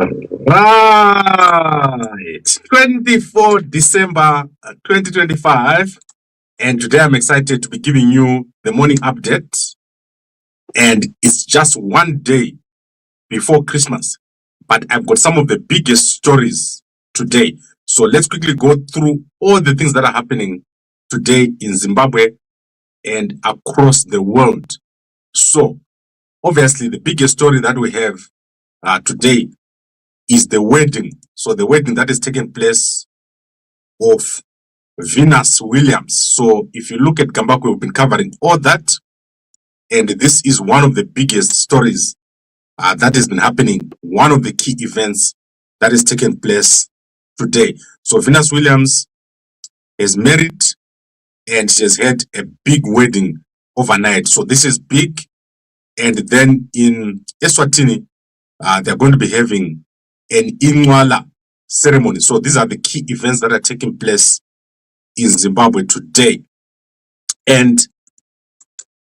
Right, 24 December 2025, and today I'm excited to be giving you the morning update, and it's just one day before Christmas, but I've got some of the biggest stories today. So let's quickly go through all the things that are happening today in Zimbabwe and across the world. So obviously the biggest story that we have today is the wedding. So the wedding that is taking place of Venus Williams. So if you look at Gambakwe, we've been covering all that, and this is one of the biggest stories that has been happening, one of the key events that is taking place today. So Venus Williams is married and she has had a big wedding overnight. So this is big. And then in Eswatini, they're going to be having an Inwala ceremony. So these are the key events that are taking place in Zimbabwe today. And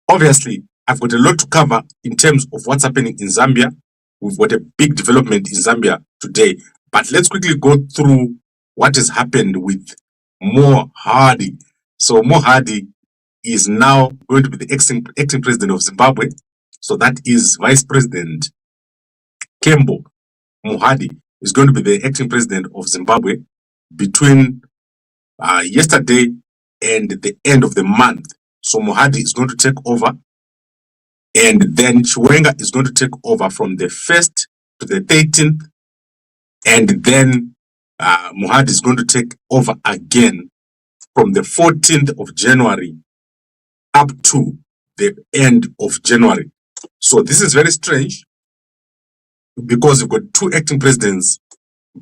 obviously, I've got a lot to cover in terms of what's happening in Zambia. We've got a big development in Zambia today. But let's quickly go through what has happened with Mohadi. So Mohadi is now going to be the acting president of Zimbabwe. So that is Vice President Mohadi is going to be the acting president of Zimbabwe between yesterday and the end of the month. So Mohadi is going to take over, and then Chiwenga is going to take over from the 1st to the 13th, and then Mohadi is going to take over again from the 14th of January up to the end of January. So this is very strange, because you've got two acting presidents,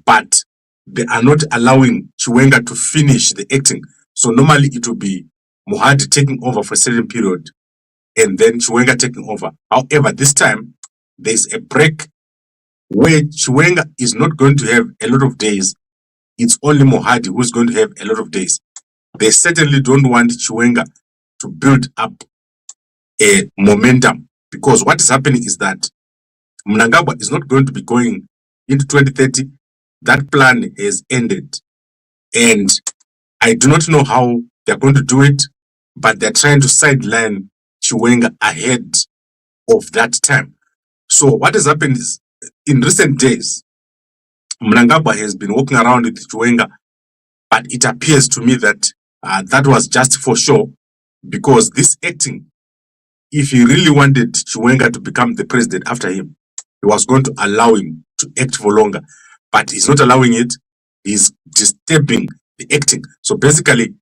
but they are not allowing Chiwenga to finish the acting. So normally it will be Mohadi taking over for a certain period and then Chiwenga taking over. However, this time there's a break where Chiwenga is not going to have a lot of days. It's only Mohadi who's going to have a lot of days. They certainly don't want Chiwenga to build up a momentum, because what is happening is that Mnangagwa is not going to be going into 2030. That plan has ended. And I do not know how they're going to do it, but they're trying to sideline Chiwenga ahead of that time. So what has happened is, in recent days, Mnangagwa has been walking around with Chiwenga, but it appears to me that that was just for show, because this acting, if he really wanted Chiwenga to become the president after him, he was going to allow him to act for longer, but he's not allowing it. He's disturbing the acting. So basically,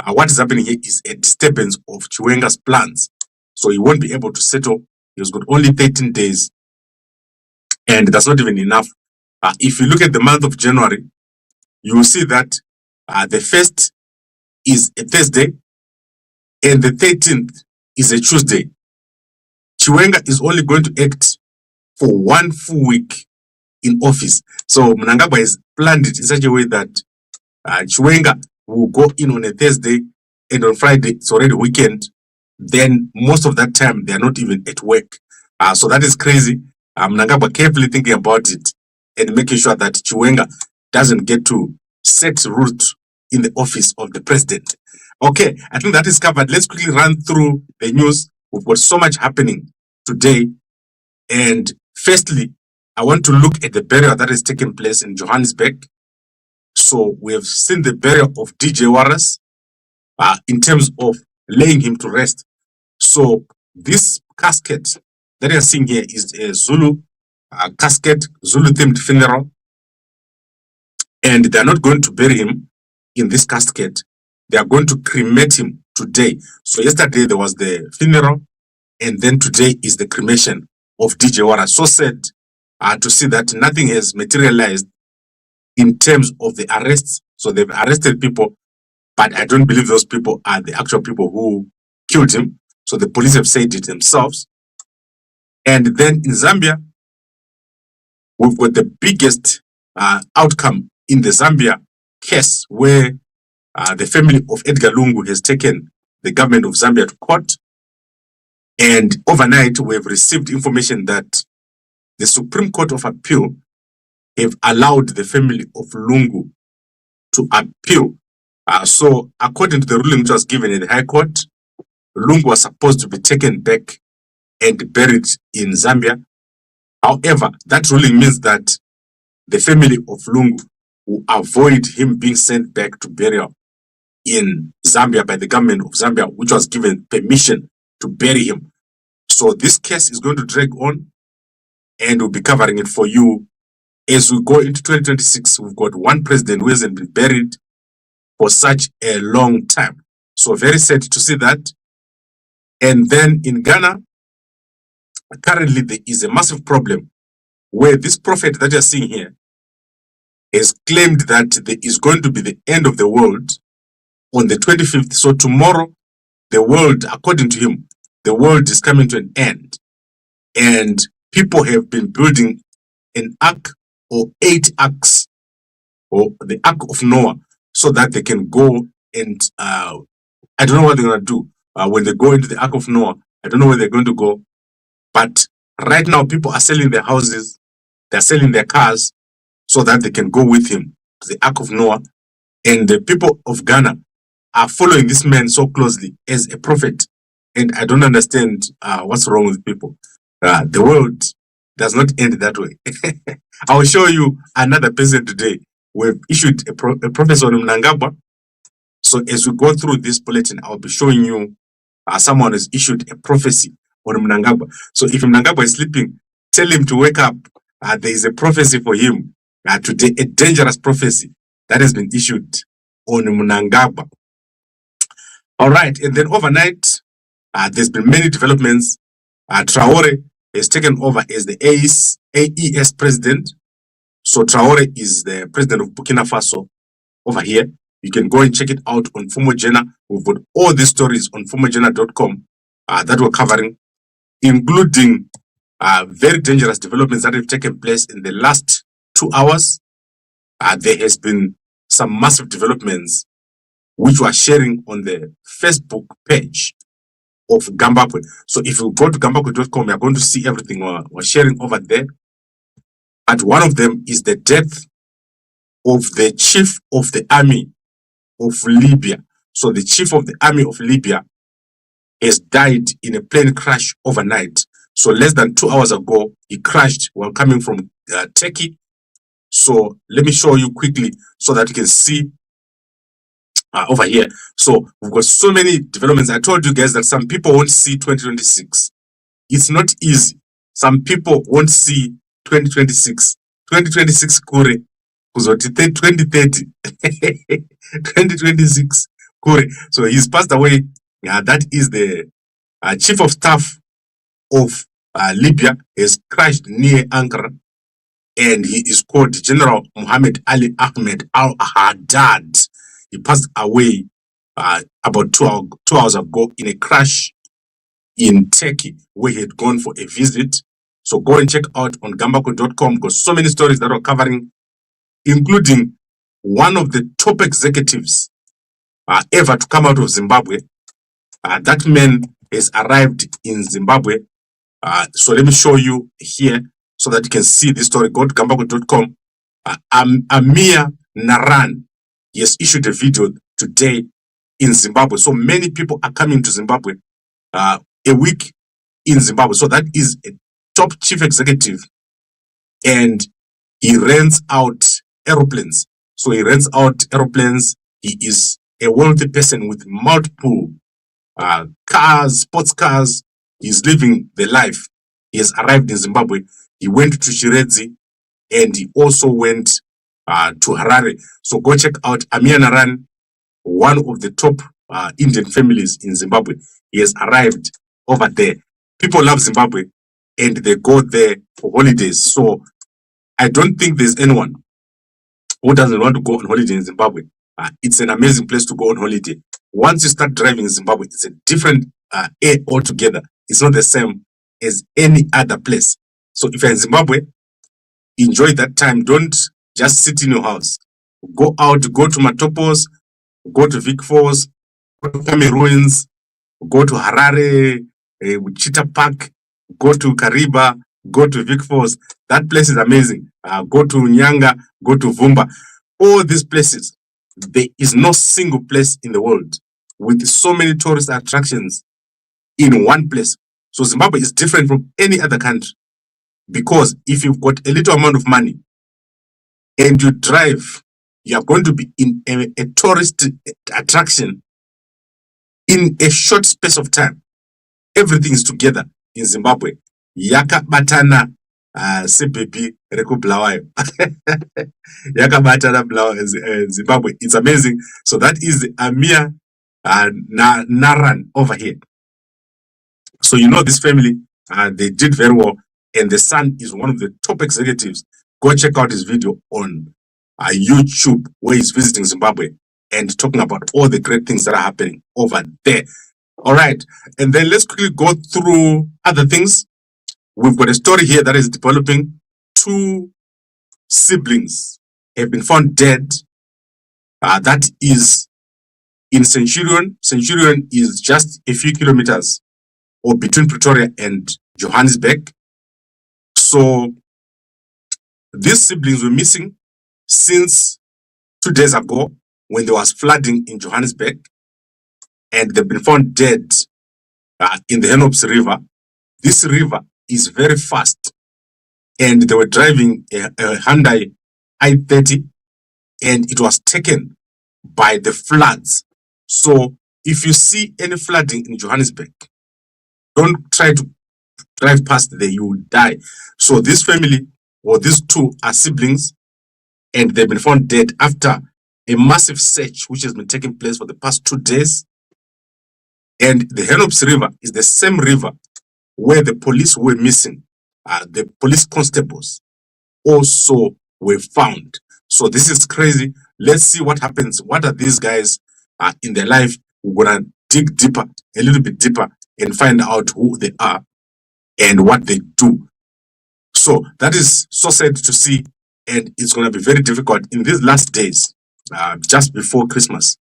what is happening here is a disturbance of Chiwenga's plans. So he won't be able to settle. He's got only 13 days, and that's not even enough. If you look at the month of January, you will see that the 1st is a Thursday, and the 13th is a Tuesday. Chiwenga is only going to act for 1 full week in office. So Mnangagwa has planned it in such a way that Chiwenga will go in on a Thursday, and on Friday it's already weekend. Then most of that time they are not even at work. So that is crazy. Mnangagwa carefully thinking about it and making sure that Chiwenga doesn't get to set root in the office of the president. Okay, I think that is covered. Let's quickly run through the news. We've got so much happening today. And firstly, I want to look at the burial that is taking place in Johannesburg. So we have seen the burial of DJ Wallace in terms of laying him to rest. So this casket that you're seeing here is a Zulu casket, Zulu themed funeral. And they're not going to bury him in this casket. They are going to cremate him today. So yesterday there was the funeral, and then today is the cremation of DJ Wallace. So sad to see that nothing has materialized in terms of the arrests. So they've arrested people, but I don't believe those people are the actual people who killed him. So the police have said it themselves. And then in Zambia, we've got the biggest outcome in the Zambia case, where the family of Edgar Lungu has taken the government of Zambia to court. And overnight, we have received information that the Supreme Court of Appeal have allowed the family of Lungu to appeal. So according to the ruling which was given in the High Court, Lungu was supposed to be taken back and buried in Zambia. However, that ruling means that the family of Lungu will avoid him being sent back to burial in Zambia by the government of Zambia, which was given permission to bury him. So this case is going to drag on, and we'll be covering it for you as we go into 2026. We've got one president who hasn't been buried for such a long time. So very sad to see that. And then in Ghana, currently there is a massive problem where this prophet that you're seeing here has claimed that there is going to be the end of the world on the 25th. So tomorrow, the world, according to him, the world is coming to an end. And people have been building an ark or 8 arks, or the ark of Noah, so that they can go and, I don't know what they're going to do when they go into the ark of Noah. I don't know where they're going to go. But right now, people are selling their houses, they're selling their cars, so that they can go with him to the ark of Noah. And the people of Ghana are following this man so closely as a prophet. And I don't understand what's wrong with people. The world does not end that way. I will show you another person today. We've issued a prophecy on Mnangagwa. So as we go through this bulletin, I'll be showing you someone has issued a prophecy on Mnangagwa. So if Mnangagwa is sleeping, tell him to wake up. There is a prophecy for him today, a dangerous prophecy that has been issued on Mnangagwa. All right, and then overnight, there's been many developments. Traore has taken over as the AES president. So Traore is the president of Burkina Faso over here. You can go and check it out on Fumogena. We've got all these stories on fumogena.com that we're covering, including very dangerous developments that have taken place in the last 2 hours. There has been some massive developments which we're sharing on the Facebook page of Gambakwe. So if you go to gambakwe.com, you're going to see everything we're sharing over there. But one of them is the death of the chief of the army of Libya. So the chief of the army of Libya has died in a plane crash overnight. So less than 2 hours ago, he crashed while coming from Turkey. So let me show you quickly so that you can see over here. So we've got so many developments. I told you guys that some people won't see 2026. It's not easy. Some people won't see 2026. 2026 kure. 2030. 2026 kure. So he's passed away. That is the chief of staff of Libya. Has crashed near Ankara. And he is called General Mohammed Ali Ahmed al-Haddad. He passed away about 2 hours ago in a crash in Turkey, where he had gone for a visit. So go and check out on gambako.com, because so many stories that are covering, including one of the top executives ever to come out of Zimbabwe. That man has arrived in Zimbabwe. So let me show you here so that you can see this story. Go to gambako.com. Ameerh Naran, he has issued a video today in Zimbabwe. So many people are coming to Zimbabwe a week in Zimbabwe. So that is a top chief executive, and he rents out aeroplanes. So he rents out aeroplanes. He is a wealthy person with multiple cars, sports cars. He's living the life. He has arrived in Zimbabwe. He went to Chiredzi, and he also went to Harare. So go check out Ameerh Naran, one of the top Indian families in Zimbabwe. He has arrived over there. People love Zimbabwe, and they go there for holidays. So I don't think there's anyone who doesn't want to go on holiday in Zimbabwe. It's an amazing place to go on holiday. Once you start driving in Zimbabwe, it's a different air altogether. It's not the same as any other place. So if you're in Zimbabwe, enjoy that time. Don't just sit in your house. Go out, go to Matopos, go to Vic Falls, go to Kame Ruins, go to Harare, Cheetah Park, go to Kariba, go to Vic Falls. That place is amazing. Go to Nyanga, go to Vumba. All these places, there is no single place in the world with so many tourist attractions in one place. So Zimbabwe is different from any other country, because if you've got a little amount of money and you drive, you are going to be in a tourist attraction in a short space of time. Everything is together in Zimbabwe. Yakabatana CPP rekublawayo. Yakabatana Zimbabwe. It's amazing. So that is the Ameerh Naran over here. So you know this family, they did very well, and the son is one of the top executives. Go check out his video on YouTube, where he's visiting Zimbabwe and talking about all the great things that are happening over there. All right, and then let's quickly go through other things. We've got a story here that is developing. 2 siblings have been found dead. That is in Centurion. Centurion is just a few kilometers or between Pretoria and Johannesburg. So these siblings were missing since 2 days ago when there was flooding in Johannesburg, and they've been found dead in the Herald River. This river is very fast, and they were driving a Hyundai i30, and it was taken by the floods. So if you see any flooding in Johannesburg, don't try to drive past there, you will die. So this family, or these 2 are siblings, and they've been found dead after a massive search which has been taking place for the past 2 days. And the Herald River is the same river where the police were missing. The police constables also were found. So this is crazy. Let's see what happens. What are these guys in their life? We're gonna dig deeper, a little bit deeper, and find out who they are and what they do. So that is so sad to see, and it's gonna be very difficult in these last days, just before Christmas,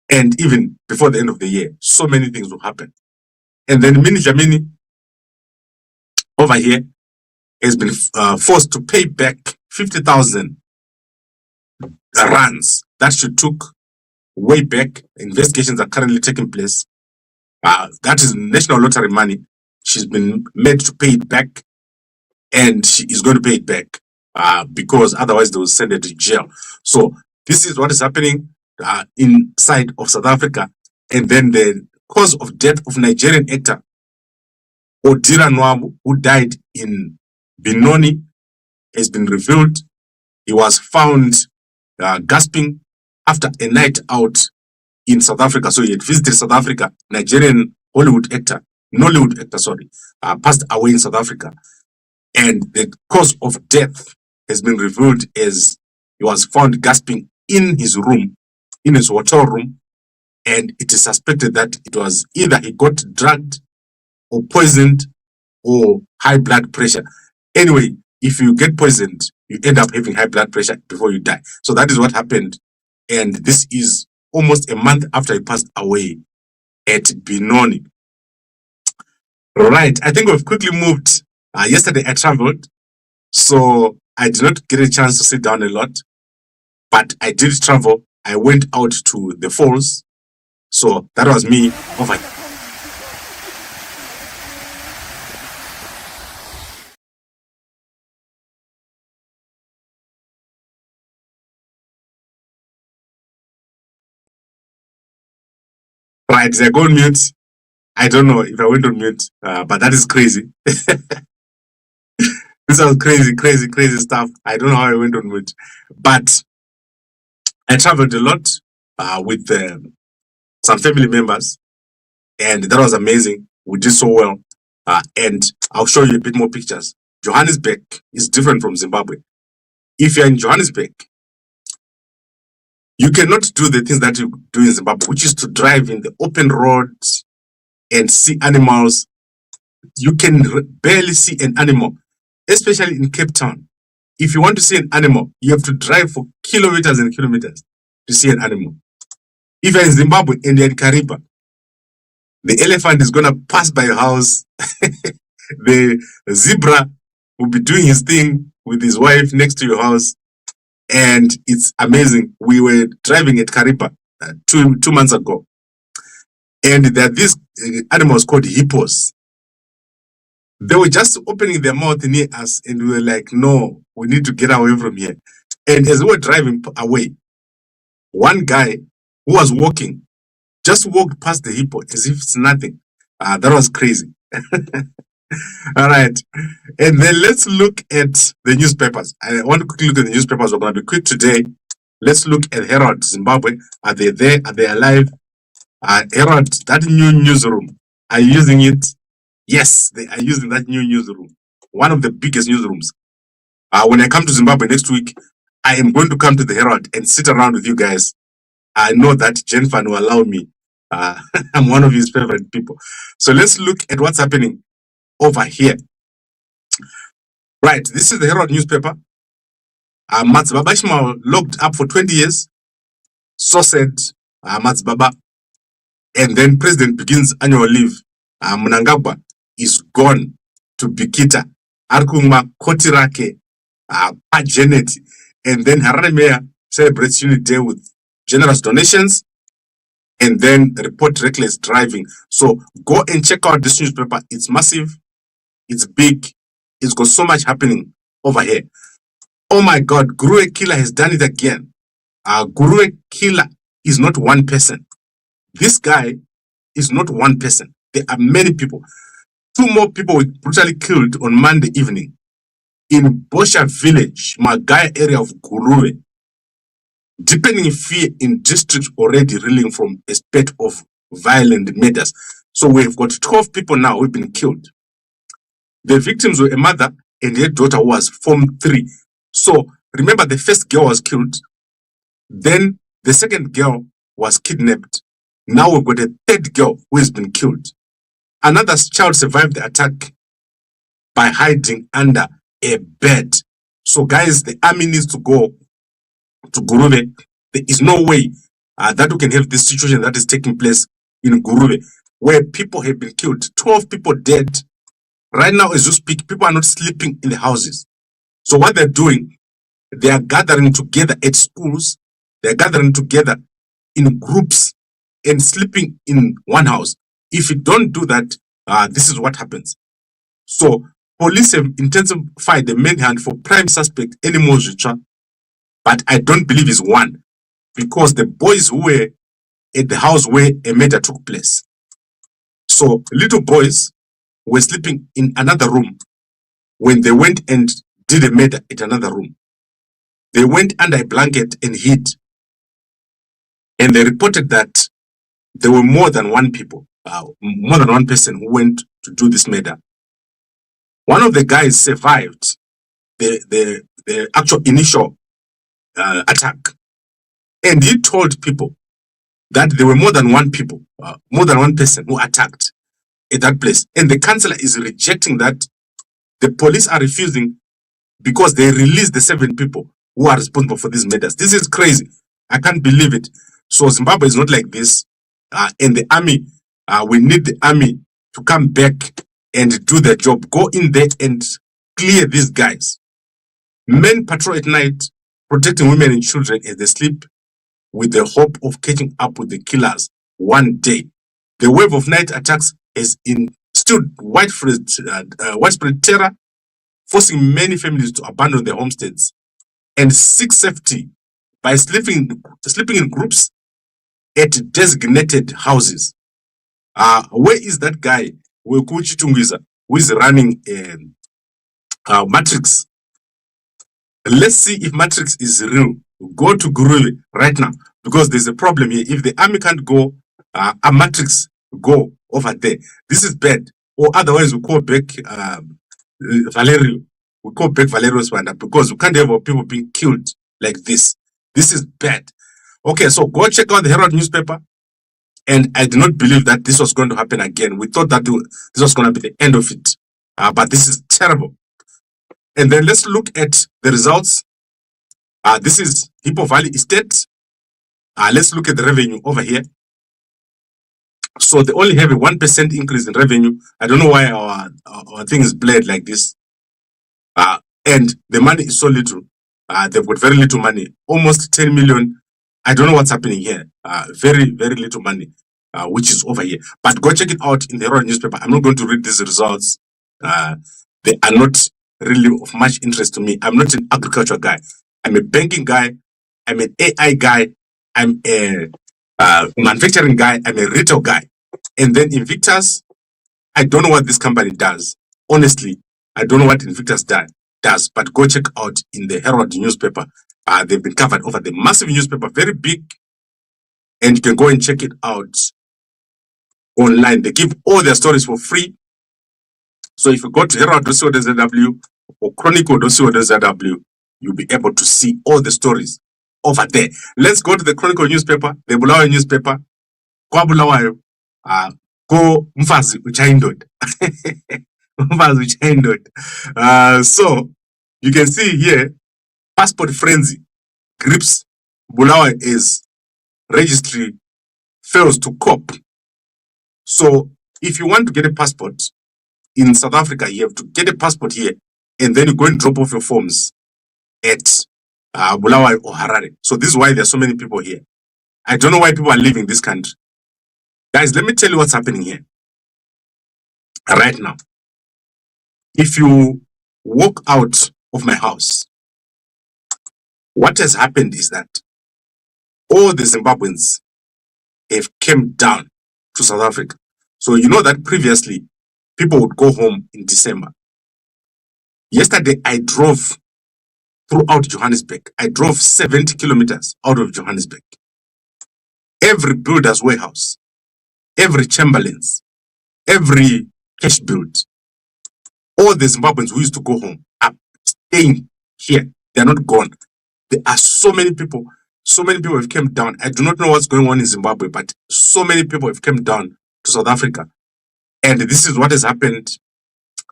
and even before the end of the year. So many things will happen. And then Minnie over here has been forced to pay back 50,000 rands that she took way back. Investigations are currently taking place. That is national lottery money. She's been made to pay it back, and she is going to pay it back because otherwise they will send her to jail. So this is what is happening inside of South Africa. And then the cause of death of Nigerian actor Odira Nwabu, who died in Benoni, has been revealed. He was found gasping after a night out in South Africa. So he had visited South Africa. Nigerian Nollywood actor, sorry, passed away in South Africa. And the cause of death has been revealed as he was found gasping in his room, in his hotel room. And it is suspected that it was either he got drugged or poisoned or high blood pressure. Anyway, if you get poisoned, you end up having high blood pressure before you die. So that is what happened. And this is almost a month after he passed away at Benoni. Right, I think we've quickly moved. Yesterday I traveled, so I did not get a chance to sit down a lot, but I did travel. I went out to the falls. So that was me over. Right, I go on mute. I don't know if I went on mute, but that is crazy. This was crazy stuff. I don't know how I went on mute, but I traveled a lot with some family members, and that was amazing. We did so well, and I'll show you a bit more pictures. Johannesburg is different from Zimbabwe. If you're in Johannesburg, you cannot do the things that you do in Zimbabwe, which is to drive in the open roads and see animals. You can barely see an animal, especially in Cape Town. If you want to see an animal, you have to drive for kilometers and kilometers to see an animal. If you're in Zimbabwe and you're in Kariba, the elephant is going to pass by your house The zebra will be doing his thing with his wife next to your house. And it's amazing. We were driving at Kariba 2 months ago. And there are these animals called hippos. They were just opening their mouth near us, and we were like, no, we need to get away from here. And as we were driving away, one guy who was walking just walked past the hippo as if it's nothing. That was crazy. All right. And then let's look at the newspapers. I want to quickly look at the newspapers. We're going to be quick today. Let's look at Herald, Zimbabwe. Are they there? Are they alive? Herald, that new newsroom, are you using it? Yes, they are using that new newsroom. One of the biggest newsrooms. When I come to Zimbabwe next week, I am going to come to the Herald and sit around with you guys. I know that Jennifer will allow me. I'm one of his favorite people. So let's look at what's happening over here. Right, this is the Herald newspaper. Matsbaba Ishmael locked up for 20 years. So said Matsbaba. And then president begins annual leave. Mnangagwa is gone to Bikita. Arkuma Kotirake, Janet. And then Harare Mayor celebrates Unity Day with generous donations. And then report reckless driving. So go and check out this newspaper. It's massive. It's big. It's got so much happening over here. Oh my God, Guru Killer has done it again. Guru Killer is not one person. This guy is not one person. There are many people. 2 more people were brutally killed on Monday evening in Bosha village, Magaya area of Gurue. Deepening fear in district already reeling from a spate of violent murders. So we've got 12 people now who've been killed. The victims were a mother and her daughter who was Form 3. So remember, the first girl was killed. Then the second girl was kidnapped. Now we've got a third girl who has been killed. Another child survived the attack by hiding under a bed. So guys, the army needs to go to Gurube. There is no way that we can have this situation that is taking place in Gurube, where people have been killed, 12 people dead. Right now, as you speak, people are not sleeping in the houses. So what they're doing, they are gathering together at schools. They're gathering together in groups and sleeping in one house. If you don't do that, this is what happens. So police have intensified the manhunt for prime suspect Animal Zicha, but I don't believe he's one, because the boys who were at the house where a murder took place. So little boys were sleeping in another room when they went and did a murder at another room. They went under a blanket and hid. And they reported that there were more than one person who went to do this murder. One of the guys survived the actual initial attack. And he told people that there were more than one person who attacked at that place. And the councillor is rejecting that. The police are refusing because they released the 7 people who are responsible for these murders. This is crazy. I can't believe it. So Zimbabwe is not like this. And the army, we need the army to come back and do their job. Go in there and clear these guys. Men patrol at night, protecting women and children as they sleep, with the hope of catching up with the killers one day. The wave of night attacks has instilled widespread terror, forcing many families to abandon their homesteads and seek safety by sleeping in groups at designated houses. Where is that guy, who is running Matrix? Let's see if Matrix is real. Go to Gurule right now, because there's a problem here. If the army can't go, a Matrix go over there. This is bad. Or otherwise, we call back Valerio. We call back Valerio Spanda, because we can't have our people being killed like this. This is bad. Okay, so go check out the Herald newspaper. And I did not believe that this was going to happen again. We thought that this was going to be the end of it. But this is terrible. And then let's look at the results. This is Hippo Valley Estate. Let's look at the revenue over here. So they only have a 1% increase in revenue. I don't know why our thing is blurred like this. And the money is so little. They've got very little money, almost 10 million. I don't know what's happening here. Very, very little money, which is over here. But go check it out in the Herald newspaper. I'm not going to read these results. They are not really of much interest to me. I'm not an agriculture guy. I'm a banking guy. I'm an AI guy. I'm a manufacturing guy. I'm a retail guy. And then Invictus, I don't know what this company does. Honestly, I don't know what Invictus does, but go check out in the Herald newspaper. They've been covered over the massive newspaper, very big, and you can go and check it out online. They give all their stories for free. So if you go to herald.co.zw or chronicle.co.zw, you'll be able to see all the stories over there. Let's go to the Chronicle newspaper, the Bulawayo newspaper. Kwa Bulawayo, go mfazi uchayindod. Mfazi uchayindod. So you can see here, passport frenzy grips Bulawayo as registry fails to cope. So if you want to get a passport in South Africa, you have to get a passport here, and then you go and drop off your forms at Bulawayo or Harare. So this is why there are so many people here. I don't know why people are leaving this country. Guys, let me tell you what's happening here. Right now, if you walk out of my house, what has happened is that all the Zimbabweans have come down to South Africa. So you know that previously people would go home in December. Yesterday I drove throughout Johannesburg. I drove 70 kilometers out of Johannesburg. Every builder's warehouse, every Chamberlain's, every cash build, all the Zimbabweans who used to go home are staying here. They're not gone. There are so many people have come down. I do not know what's going on in Zimbabwe, but so many people have come down to South Africa. And this is what has happened.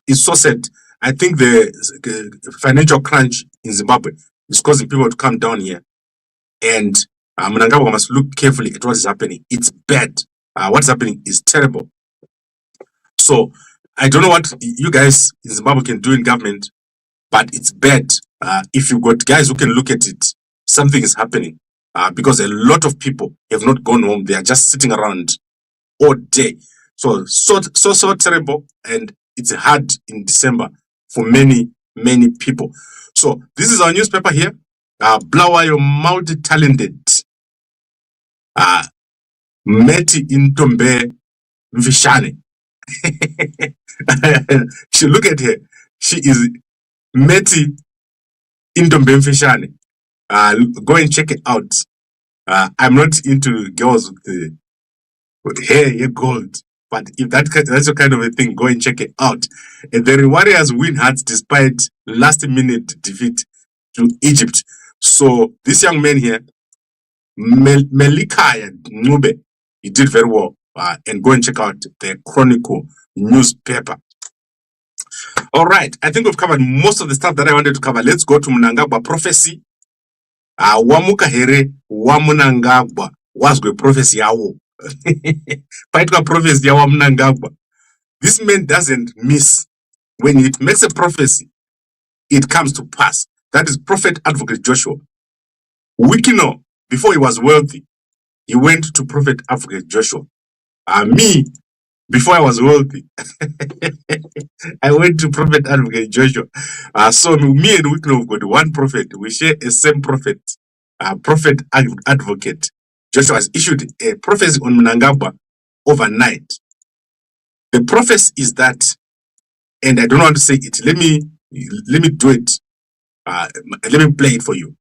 It's so sad. I think the financial crunch in Zimbabwe is causing people to come down here. And Mnangagwa must look carefully at what is happening. It's bad. What's happening is terrible. So I don't know what you guys in Zimbabwe can do in government, but it's bad. If you've got guys who can look at it, something is happening. Because a lot of people have not gone home. They are just sitting around all day. So terrible, and it's hard in December for many people. So this is our newspaper here. Bulawayo multi-talented Meti Intombe Mfishane. She look at her. She is Meti Intombe Mfishane. Go and check it out. I'm not into girls with hair gold, but if that's a kind of a thing, go and check it out. And the Warriors win hearts despite last-minute defeat to Egypt. So this young man here, Melikaya Nube, he did very well. And go and check out the Chronicle newspaper. All right, I think we've covered most of the stuff that I wanted to cover. Let's go to Mnangagwa prophecy. Wamuka here Mnangagwa was the prophecy yawo. Paitwa prophecy yawo Mnangagwa. This man doesn't miss. When it makes a prophecy, it comes to pass. That is Prophet Advocate Joshua. Wikino, before he was wealthy, he went to Prophet Advocate Joshua. Me, before I was wealthy, I went to Prophet Advocate Joshua. So me and Wikino have got one prophet. We share a same prophet. Prophet Advocate Joshua has issued a prophecy on Mnangagwa overnight. The prophecy is that, and I don't want to say it. Let me do it. Let me play it for you.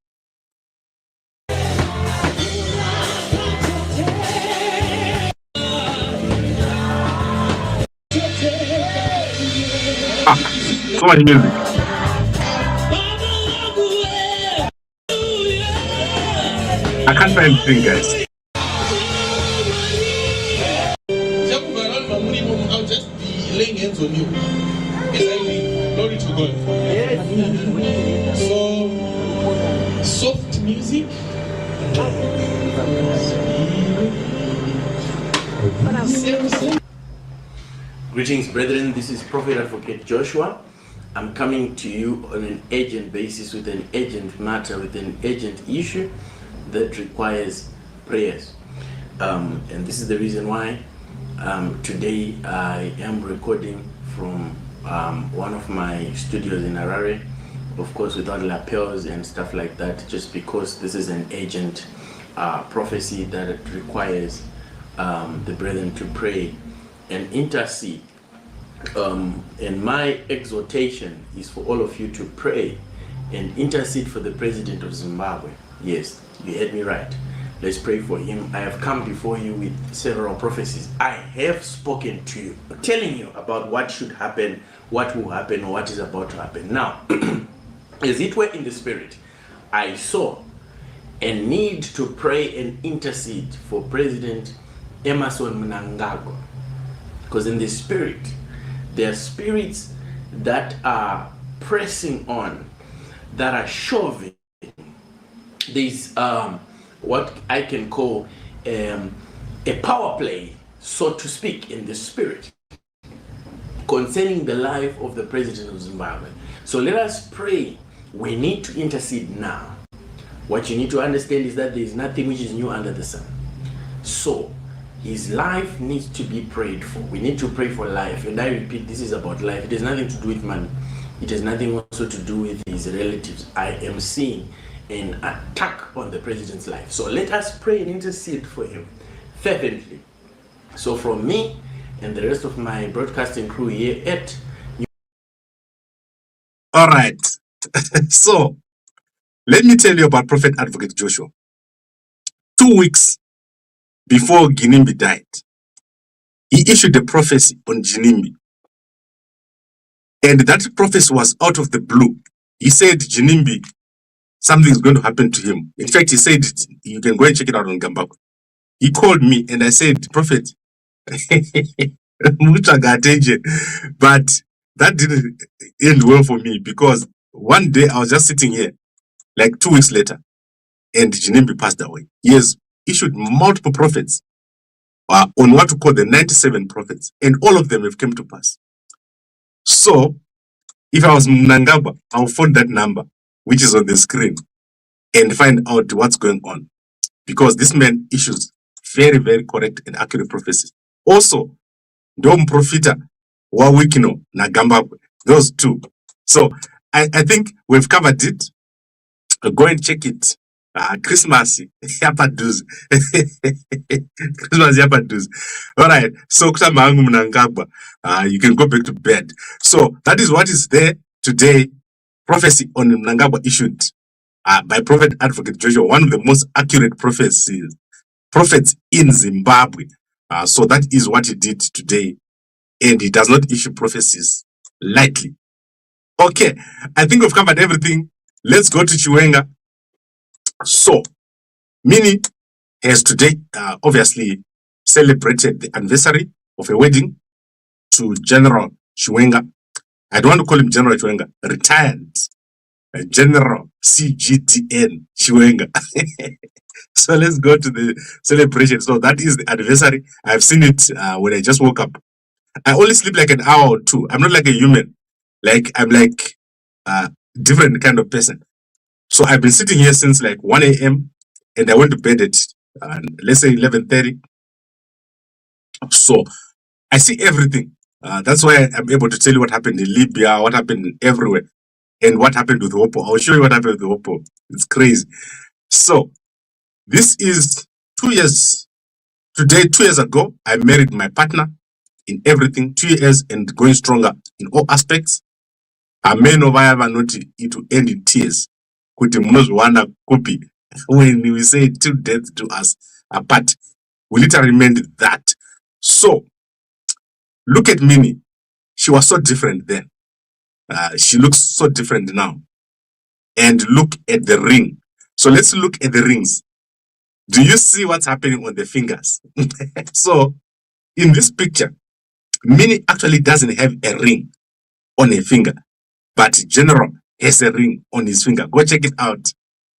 So much music. I can't find anything, guys. I'll just be laying hands on you. Glory to God. So, soft music. Set Greetings, brethren. This is Prophet Advocate Joshua. I'm coming to you on an urgent basis with an urgent matter, with an urgent issue that requires prayers. And this is the reason why today I am recording from one of my studios in Harare, of course without lapels and stuff like that, just because this is an urgent prophecy that requires the brethren to pray and intercede. And my exhortation is for all of you to pray and intercede for the president of Zimbabwe. Yes, you heard me right. Let's pray for him. I have come before you with several prophecies. I have spoken to you, telling you about what should happen, what will happen, or what is about to happen. Now, as it were in the spirit, I saw a need to pray and intercede for President Emmerson Mnangagwa. Because in the spirit, there are spirits that are pressing on, that are shoving. There's what I can call a power play, so to speak, in the spirit concerning the life of the president of Zimbabwe. So let us pray. We need to intercede now. What you need to understand is that there is nothing which is new under the sun. So his life needs to be prayed for. We need to pray for life. And I repeat, this is about life. It has nothing to do with money. It has nothing also to do with his relatives. I am seeing an attack on the president's life. So let us pray and intercede for him fervently. So from me and the rest of my broadcasting crew here at... All right. So let me tell you about Prophet Advocate Joshua. 2 weeks before Ginimbi died, he issued a prophecy on Ginimbi. And that prophecy was out of the blue. He said, Ginimbi, something is going to happen to him. In fact, he said, you can go and check it out on Gambako. He called me and I said, Prophet, but that didn't end well for me, because one day I was just sitting here, like 2 weeks later, and Ginimbi passed away. He has issued multiple prophets on what we call the 97 prophets, and all of them have come to pass. So, if I was Mnangagwa, I'll phone that number, which is on the screen, and find out what's going on. Because this man issues very, very correct and accurate prophecies. Also, Dom Profita, Wawikino, Nagamba, those two. So, I think we've covered it. Go and check it. Christmas, Yapaduz. Christmas, Yapaduz. All right. So, you can go back to bed. So, that is what is there today. Prophecy on Mnangagwa issued by Prophet Advocate Joshua, one of the most accurate prophets in Zimbabwe. So, that is what he did today. And he does not issue prophecies lightly. Okay. I think we've covered everything. Let's go to Chiwenga. So, Minnie has today obviously celebrated the anniversary of a wedding to General Chiwenga. I don't want to call him General Chiwenga, retired General CGTN Chiwenga. So let's go to the celebration. So that is the anniversary. I've seen it when I just woke up. I only sleep like an hour or two. I'm not like a human. I'm like different kind of person. So I've been sitting here since like 1 a.m. and I went to bed at, let's say 11:30. So I see everything. That's why I'm able to tell you what happened in Libya, what happened everywhere, and what happened with Oppo. I'll show you what happened with Oppo. It's crazy. So this is 2 years. Today, 2 years ago, I married my partner in everything. 2 years and going stronger in all aspects. I may know why I'm not to end in tears. When we say till death to us apart, we literally meant that. So, look at Minnie. She was so different then. She looks so different now. And look at the ring. So let's look at the rings. Do you see what's happening on the fingers? So, in this picture, Minnie actually doesn't have a ring on a finger, but General has a ring on his finger. Go check it out.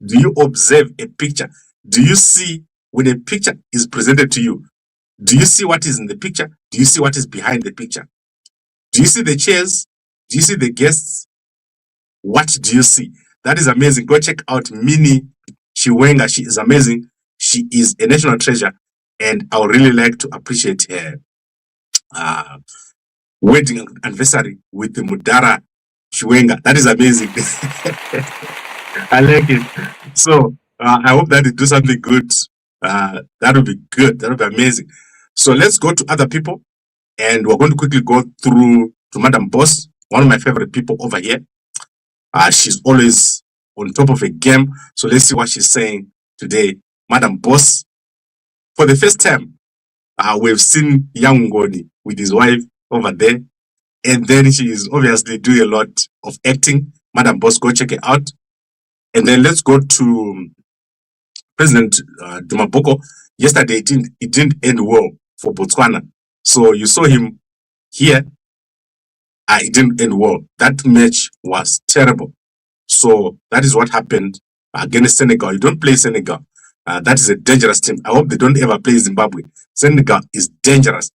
Do you observe a picture? Do you see when a picture is presented to you? Do you see what is in the picture? Do you see what is behind the picture? Do you see the chairs? Do you see the guests? What do you see? That is amazing. Go check out Minnie Chiwenga. She is amazing. She is a national treasure, and I would really like to appreciate her wedding anniversary with the Mudara Chiwenga. That is amazing. I like it. So I hope that they do something good. That would be good. That would be amazing. So let's go to other people, and we're going to quickly go through to Madam Boss, one of my favorite people over here. She's always on top of a game. So let's see what she's saying today. Madam Boss, for the first time, we've seen young Ngoni with his wife over there. And then she is obviously doing a lot of acting. Madam Boss, go check it out. And then let's go to President Dumaboko. Yesterday, it didn't end well for Botswana. So you saw him here. It didn't end well. That match was terrible. So that is what happened against Senegal. You don't play Senegal. That is a dangerous team. I hope they don't ever play Zimbabwe. Senegal is dangerous.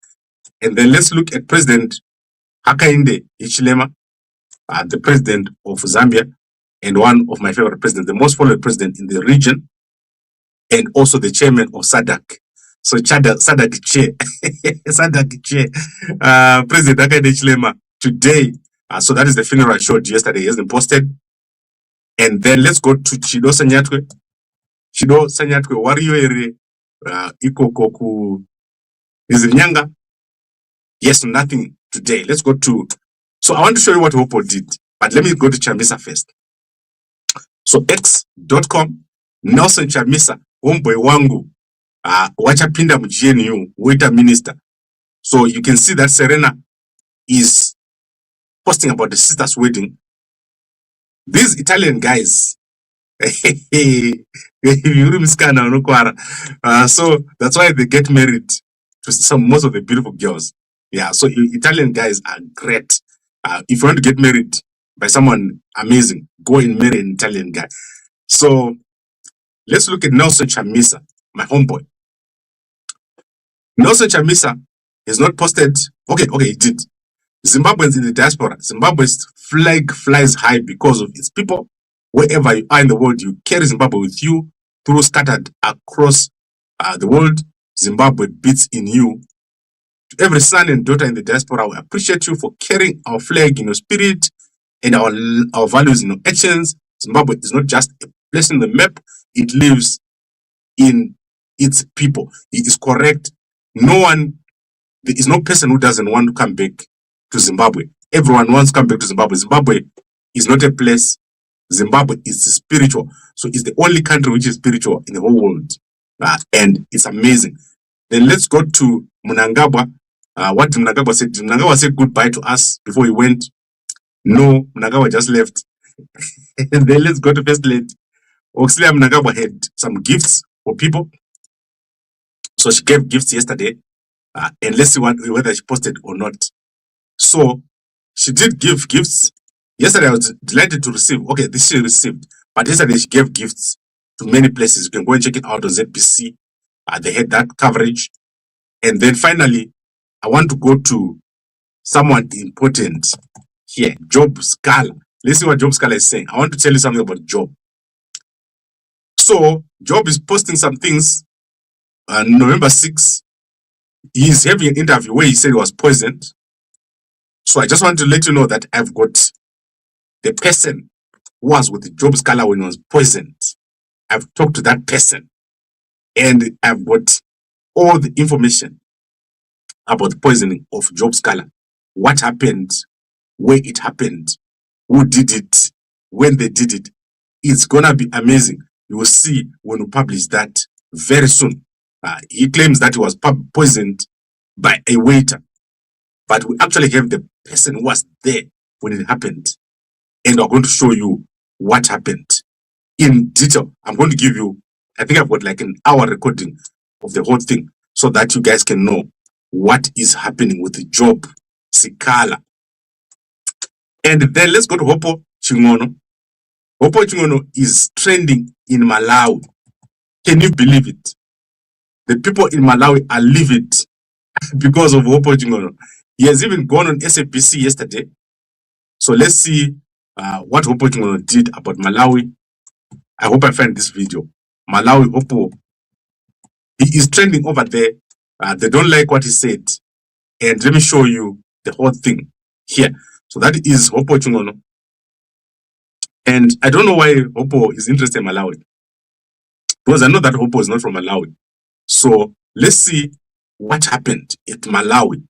And then let's look at President Hakainde Hichilema, the president of Zambia, and one of my favorite presidents, the most followed president in the region, and also the chairman of SADC. So SADC chair, SADC chair, President Hakainde Hichilema today. So that is the funeral I showed you yesterday. It has been posted. And then let's go to Chido Sanyatwe. Chido Sanyatwe, Warrior Ikokoku is in Nyanga. Yes, nothing today. Let's go to. So I want to show you what Hopo did, but let me go to Chamisa first. So X.com, Nelson Chamisa, homeboy wangu, wachapinda mGNU, waiter minister. So you can see that Serena is posting about the sister's wedding. These Italian guys, so that's why they get married to most of the beautiful girls. Yeah, so Italian guys are great. If you want to get married by someone amazing, go and marry an Italian guy. So let's look at Nelson Chamisa, my homeboy. Nelson Chamisa is not posted. Okay, he did. Zimbabweans in the diaspora. Zimbabwe's flag flies high because of its people. Wherever you are in the world, you carry Zimbabwe with you, through scattered across the world. Zimbabwe beats in you. To every son and daughter in the diaspora, we appreciate you for carrying our flag in your spirit and our values in your actions. Zimbabwe is not just a place in the map, it lives in its people. It is correct. There is no person who doesn't want to come back to Zimbabwe. Everyone wants to come back to Zimbabwe. Zimbabwe is not a place. Zimbabwe is spiritual. So it's the only country which is spiritual in the whole world. And it's amazing. Then let's go to Mnangagwa. What Mnangagwa said. Mnangagwa said goodbye to us before he went. No, Mnangagwa just left. And then let's go to First Lady. Oxley Mnangagwa had some gifts for people. So she gave gifts yesterday. And let's see whether she posted or not. So she did give gifts. Yesterday I was delighted to receive. Okay, this she received. But yesterday she gave gifts to many places. You can go and check it out on ZBC. They had that coverage. And then finally, I want to go to someone important here, Job Sikhala. Let's see what Job Sikhala is saying. I want to tell you something about Job. So Job is posting some things. November 6, he's having an interview where he said he was poisoned. So I just want to let you know that I've got the person who was with Job Sikhala when he was poisoned. I've talked to that person. And I've got all the information about the poisoning of Job Sikhala. What happened, where it happened, who did it, when they did it. It's gonna be amazing. You will see when we publish that very soon. He claims that he was poisoned by a waiter. But we actually have the person who was there when it happened. And we're going to show you what happened in detail. I'm going to give you, I think I've got like an hour recording of the whole thing so that you guys can know what is happening with the Job Sikhala. And then let's go to Hopo Chingono. Hopo Chingono is trending in Malawi. Can you believe it? The people in Malawi are livid because of Hopo Chingono. He has even gone on SABC yesterday. So let's see what Hopo Chimono did about Malawi. I hope I find this video. Malawi Hopo, he is trending over there. They don't like what he said. And let me show you the whole thing here. So that is Hopo Chimono. And I don't know why Hopo is interested in Malawi, because I know that Hopo is not from Malawi. So let's see what happened at Malawi.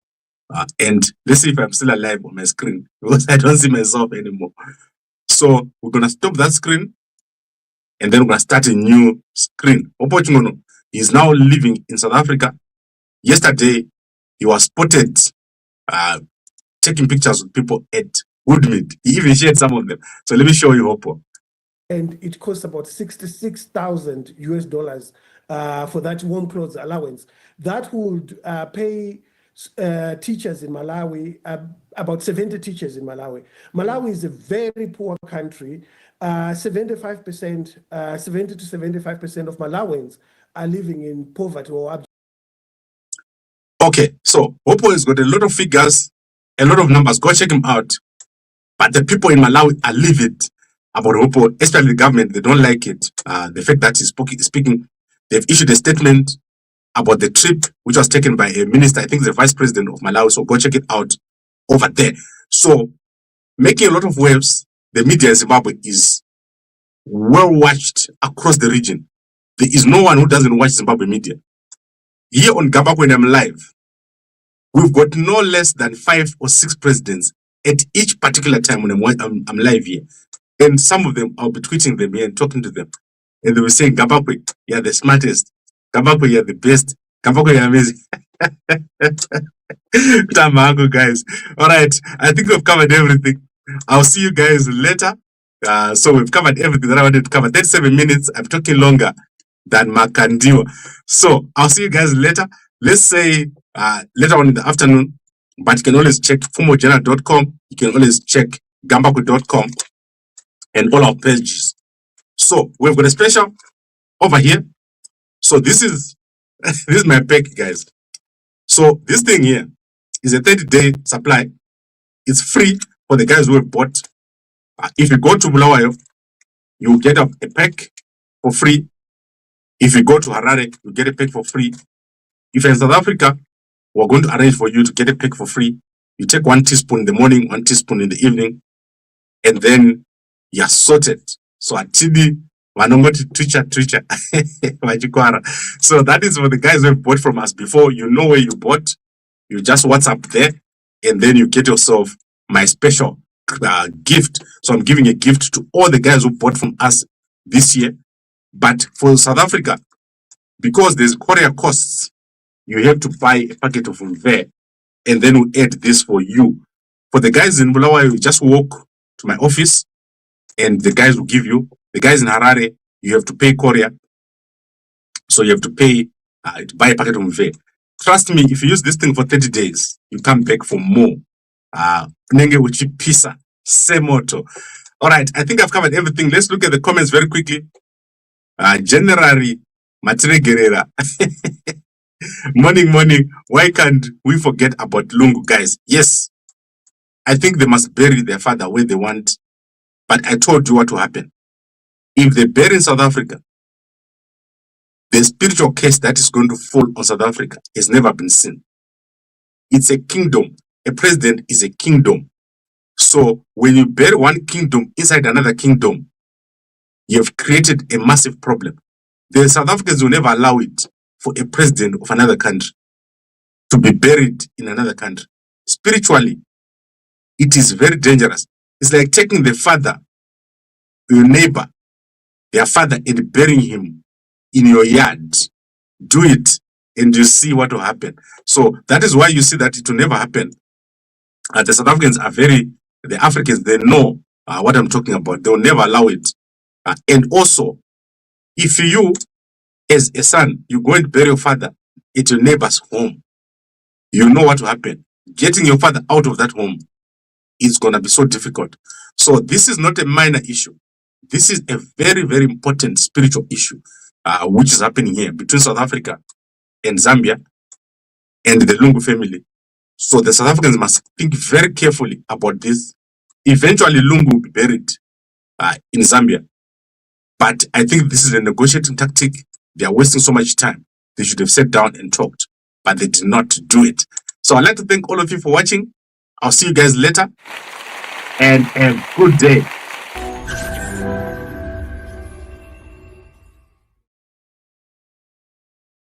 And let's see if I'm still alive on my screen, because I don't see myself anymore. So we're going to stop that screen, and then we're going to start a new screen. Hopo Chimono is now living in South Africa. Yesterday, he was spotted taking pictures with people at Woodmead. He even shared some of them. So let me show you Hopo. And it costs about $66,000 US for that warm clothes allowance. That would pay teachers in Malawi, about 70 teachers in Malawi. Malawi is a very poor country. 70 to 75% of Malawians are living in poverty or. Okay, so Hopo has got a lot of figures, a lot of numbers. Go check him out. But the people in Malawi are livid about Hopo, especially the government. They don't like it. The fact that he's speaking, they've issued a statement about the trip, which was taken by a minister, I think the Vice President of Malawi. So go check it out over there. So making a lot of waves, the media in Zimbabwe is well watched across the region. There is no one who doesn't watch Zimbabwe media. Here on Gabak when I'm live, we've got no less than 5 or 6 presidents at each particular time when I'm live here. And some of them, I'll be tweeting them here and talking to them. And they will say, Gabakwe, you're the smartest. Gabakwe, you're the best. Gabakwe, you're amazing. Guys. All right. I think we've covered everything. I'll see you guys later. So we've covered everything that I wanted to cover. 37 minutes. I'm talking longer than Makandiwa. So I'll see you guys later. Let's say later on in the afternoon. But you can always check fumojournal.com. You can always check gambakwe.com and all our pages. So we've got a special over here. So this is this is my pack, guys. So this thing here is a 30-day supply. It's free for the guys who have bought. If you go to Bulawayo, you get a pack for free. If you go to Harare, you get a pack for free. If you're in South Africa, we're going to arrange for you to get a pack for free. You take 1 teaspoon in the morning, 1 teaspoon in the evening, and then you're sorted. So atidi wanongoti twitcher. So that is for the guys who have bought from us before. You know where you bought. You just WhatsApp there, and then you get yourself my special gift. So I'm giving a gift to all the guys who bought from us this year. But for South Africa, because there's courier costs, you have to buy a packet of Unve, and then we'll add this for you. For the guys in Bulawayo, you just walk to my office, and the guys will give you. The guys in Harare, you have to pay courier. So you have to pay to buy a packet of Unve. Trust me, if you use this thing for 30 days, you come back for more. Nenge uchi pisa, semoto. All right, I think I've covered everything. Let's look at the comments very quickly. Generally, Matire Guerrera. Morning. Why can't we forget about Lungu, guys? Yes, I think they must bury their father where they want. But I told you what will happen. If they bury in South Africa, the spiritual curse that is going to fall on South Africa has never been seen. It's a kingdom. A president is a kingdom. So when you bury one kingdom inside another kingdom, you have created a massive problem. The South Africans will never allow it for a president of another country to be buried in another country. Spiritually, it is very dangerous. It's like taking the father, your neighbor, their father, and burying him in your yard. Do it, and you see what will happen. So that is why you see that it will never happen. The South Africans are the Africans, they know what I'm talking about. They will never allow it. And also, if you, as a son, you go and bury your father at your neighbor's home, you know what will happen. Getting your father out of that home is going to be so difficult. So this is not a minor issue. This is a very, very important spiritual issue, which is happening here between South Africa and Zambia and the Lungu family. So the South Africans must think very carefully about this. Eventually, Lungu will be buried in Zambia. But I think this is a negotiating tactic. They are wasting so much time. They should have sat down and talked, but they did not do it. So I'd like to thank all of you for watching. I'll see you guys later, and a good day.